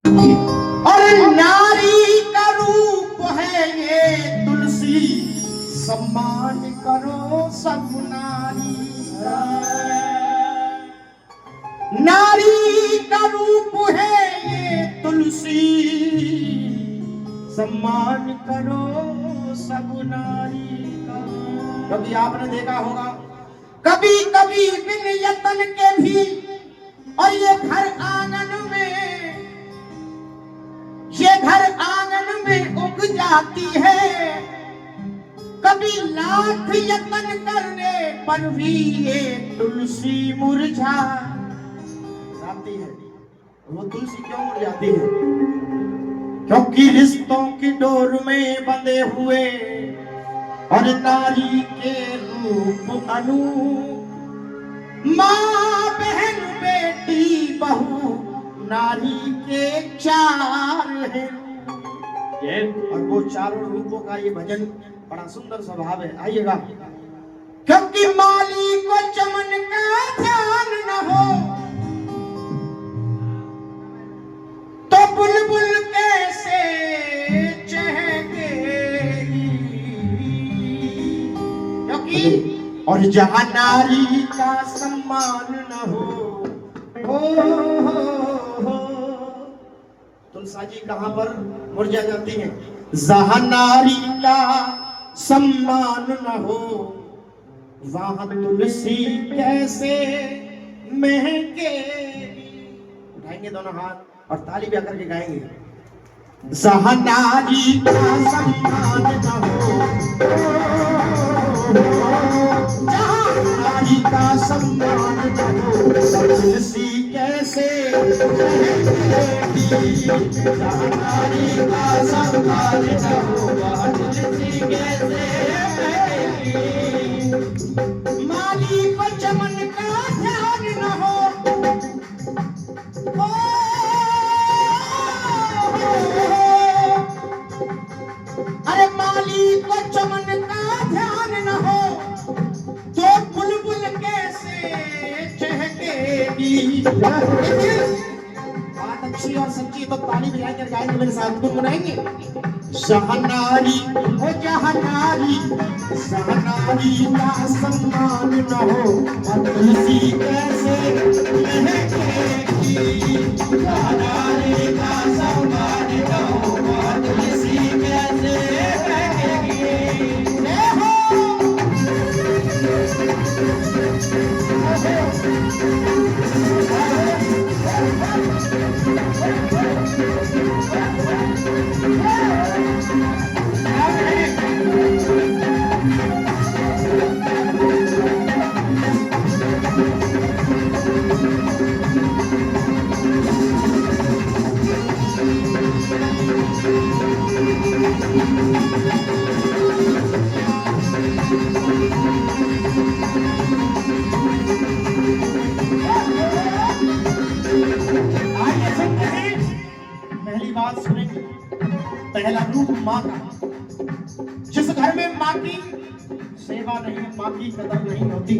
और नारी का रूप है ये तुलसी, सम्मान करो सब नारी का। नारी का रूप है ये तुलसी, सम्मान करो सब नारी का। कभी आपने देखा होगा, कभी कभी बिन यतन के भी, और ये घर आंगन में उग जाती है। कभी लाख यतन करने पर भी ये तुलसी मुरझा जाती है। वो तुलसी क्यों मुरझाती है? क्योंकि रिश्तों की डोर में बंधे हुए और नारी के रूप अनूप, माँ बहन बेटी बहू नारी के चार हैं। और वो चारों रूपों का ये भजन बड़ा सुंदर स्वभाव है, आइएगा। क्योंकि माली को चमन का ध्यान न हो तो बुलबुल कैसे चहकेगी। क्योंकि और जहां नारी का सम्मान न हो, तुलसा जी कहां पर मुरझा जाती हैं? जहां नारी का सम्मान न हो वहां तुलसी कैसे महके। उठाएंगे दोनों हाथ और ताली भी करके गाएंगे। जहां नारी का सम्मान न हो, जहां नारी का सम्मान न हो तुलसी कैसे महकेगी। जहां नारी का सम्मान न हो वहां तुलसी कैसे महकेगी। माली को चमन का ध्यान न हो, अरे माली को चमन का ध्यान न हो तो बुलबुल कैसे चहकेगी। बात अच्छी और सच्ची तो ताली बजाएंगे, गाएंगे, मेरे साथ गुनगुनाएंगे। सहनारी हो जहाँ नारी, सहनारी का सम्मान न हो तुलसी कैसे महकेगी। सहनारी का सम्मान न हो तुलसी कैसे महकेगी। पहली बात सुनेंगे, पहला रूप माँ का। जिस घर में माँ की सेवा नहीं, माँ की कदर नहीं होती,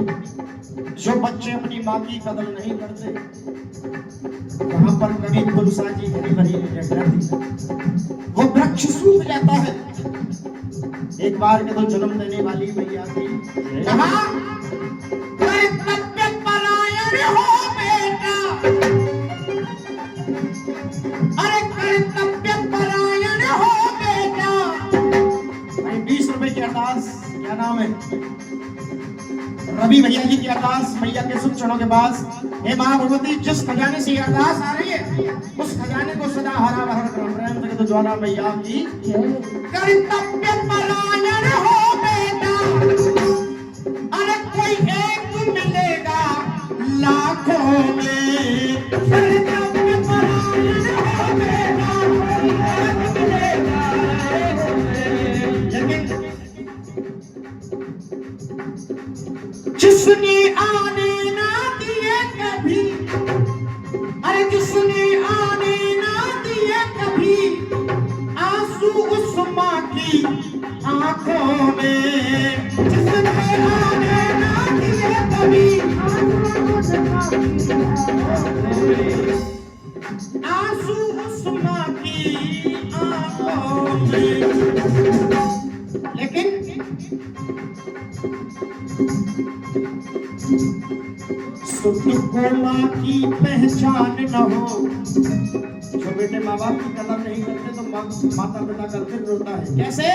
जो बच्चे अपनी माँ की कदर नहीं करते, वहां पर कभी तुलसा जी हरी भरी नहीं रहती, वो वृक्ष सूख जाता है। एक बार के तो जन्म देने वाली मैया थी, कर्तव्य परायण हो बेटा, अरे कर्तव्य परायण हो बेटा। 20 रुपए की अरदास, क्या नाम है, रवि भैया जी की अरदास मैया के शुभ चरणों के पास। हे मां भगवती, जिस खजाने से अरदास आ रही है उस खजाने को सदा हरा भरा करो। प्रेम से तो ज्वाला मैया की कर्तव्य परायण हो बेटा, अरे कोई एक मिलेगा लाखों में। कर्तव्य परायण हो बेटा, मिलेगा। लेकिन जिसने आने ना दिए कभी, अरे जिसने आने ना दिए कभी आंसू उस माँ की आंखों में, जिसने आने ना दिए कभी आंसू उस सुषमा की आंखों में। लेकिन सुषमा की पहचान न हो। जो बेटे माँ बाप की कदर नहीं करते तो माता पिता करते रोता है। कैसे?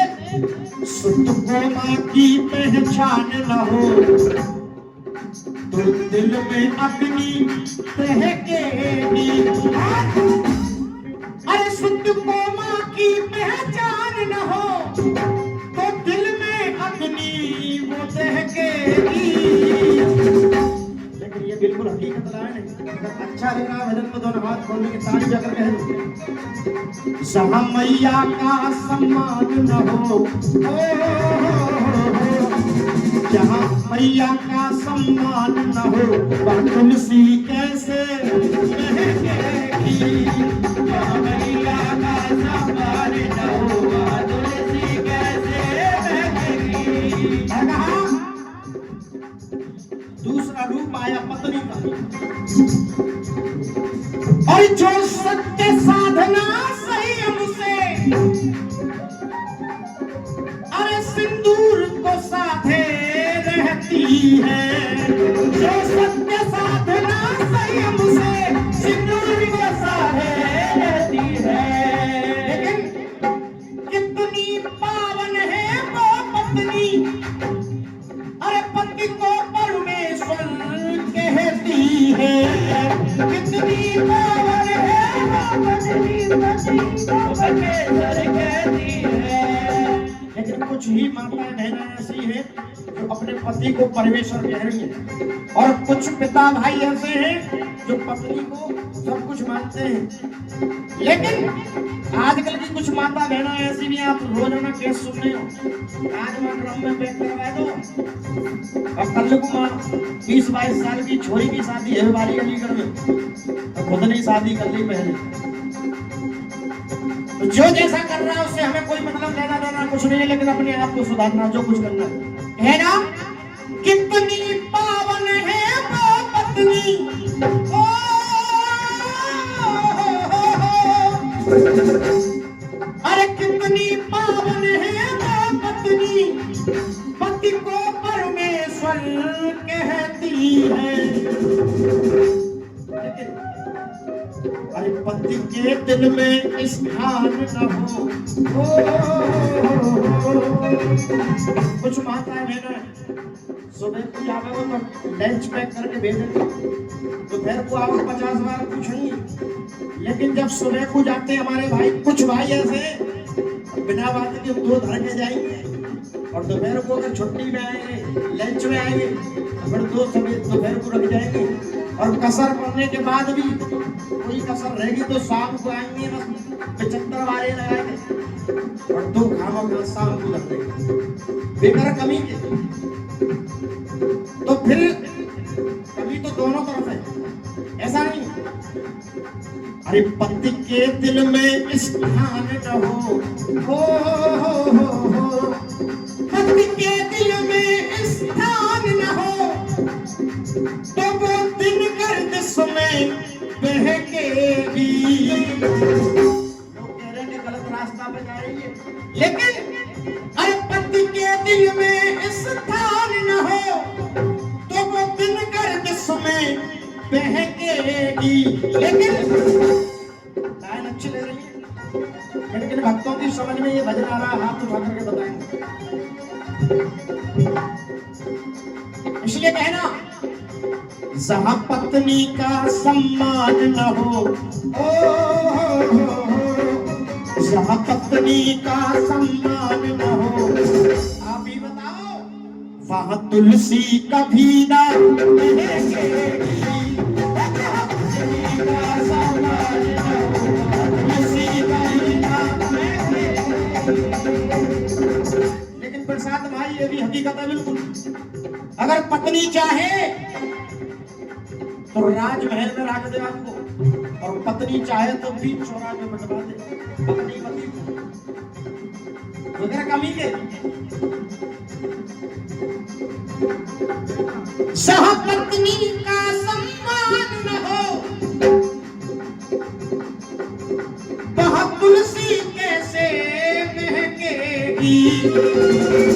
सुषमा की पहचान न हो तो दिल में अग्नि दहकेगी। अरे सुषमा की पहचान न हो तो दिल में अग्नि वो दहकेगी। लेकिन ये बिल्कुल हकीकत लाए नहीं। अगर अच्छा लग रहा भजन में दोनों हाथ खोलने के ताली जाकर कह दो। जहाँ मैया का सम्मान न हो, जहाँ मैया का सम्मान न हो वह तुलसी कैसे महकेगी। जहाँ मैया का सम्मान न हो वह तुलसी कैसे महकेगी। दूसरा रूप आया पत्नी का। और जो सत्य साधना संयम से अरे सिंदूर को साधे रहती है। जो सत्य साधना संयम से सिंदूर को साधे रहती है। लेकिन कितनी पावन है वो पत्नी, अरे पति को परमेश्वर कहती है। कितनी पावन है वो पत्नी, पति को परमेश्वर कहती है। लेकिन कुछ ही माताएं बहनें ऐसी हैं जो अपने पति को परमेश्वर कह रही हैं, और कुछ पिता भाई ऐसे हैं जो पत्नी को सब कुछ मानते हैं। लेकिन आजकल की कुछ माता बहना ऐसी भी आप रोजाना केस सुन रहे हो। आज मैं ड्रम में पैक करवा दो और कल को 20-22 साल की छोरी की शादी है वाली अलीगढ़ में, तो खुद नहीं शादी कर ली पहले। तो जो जैसा कर रहा है उससे हमें कोई मतलब लेना देना कुछ नहीं है, लेकिन अपने आप को सुधारना जो कुछ करना है ना। कितनी पावन है वो पत्नी, अरे कितनी पावन है वो पत्नी, पति को परमेश्वर कहती है। अरे पति के दिल में स्थान न हो। कुछ माताएं बहनें सुबह को जावे वो तो लंच पैक करके भेजेंगे, दोपहर को आओ 50 बार पूछेंगे। लेकिन जब सुबह को जाते हमारे भाई, कुछ भाई ऐसे बिना बात के दूध धर के जाएंगे, और दोपहर को अगर छुट्टी में आएंगे, लंच में आएंगे, फिर दोपहर को रख जाएंगे। और कसर पड़ने के बाद भी कोई कसर रहेगी तो शाम को आएंगे, बस 75 वाले लगाएंगे और 2 खामा शाम को रख देंगे बेकार कमी के। तो फिर कमी तो दोनों तरफ है, ऐसा नहीं। अरे पति के दिल में स्थान न हो, पति के दिल में स्थान न हो तो वो दिन गर्द में बहकेगी। लोग कह रहे हैं गलत रास्ता पे जा रही है, लेकिन अरे पति के दिल में स्थान न हो तो वो दिन गर्द में बहकेगी। लेकिन लाइन अच्छी लग रही है, लेकिन भक्तों की समझ में ये भजन आ रहा, हाथ उठा करके बताएंगे। इसलिए कहना जहाँ पत्नी का सम्मान न हो, जहाँ पत्नी का सम्मान न हो, आप ही बताओ वहाँ तुलसी कभी ना महकेगी। लेकिन प्रसाद भाई ये भी हकीकत है बिल्कुल। अगर पत्नी चाहे तो राजमहल में रख दे आपको, और पत्नी चाहे तो बीच चौराहे में बटवा दे पत्नी पति वगैरह कमी के। सह पत्नी का सम्मान न हो जाएगी।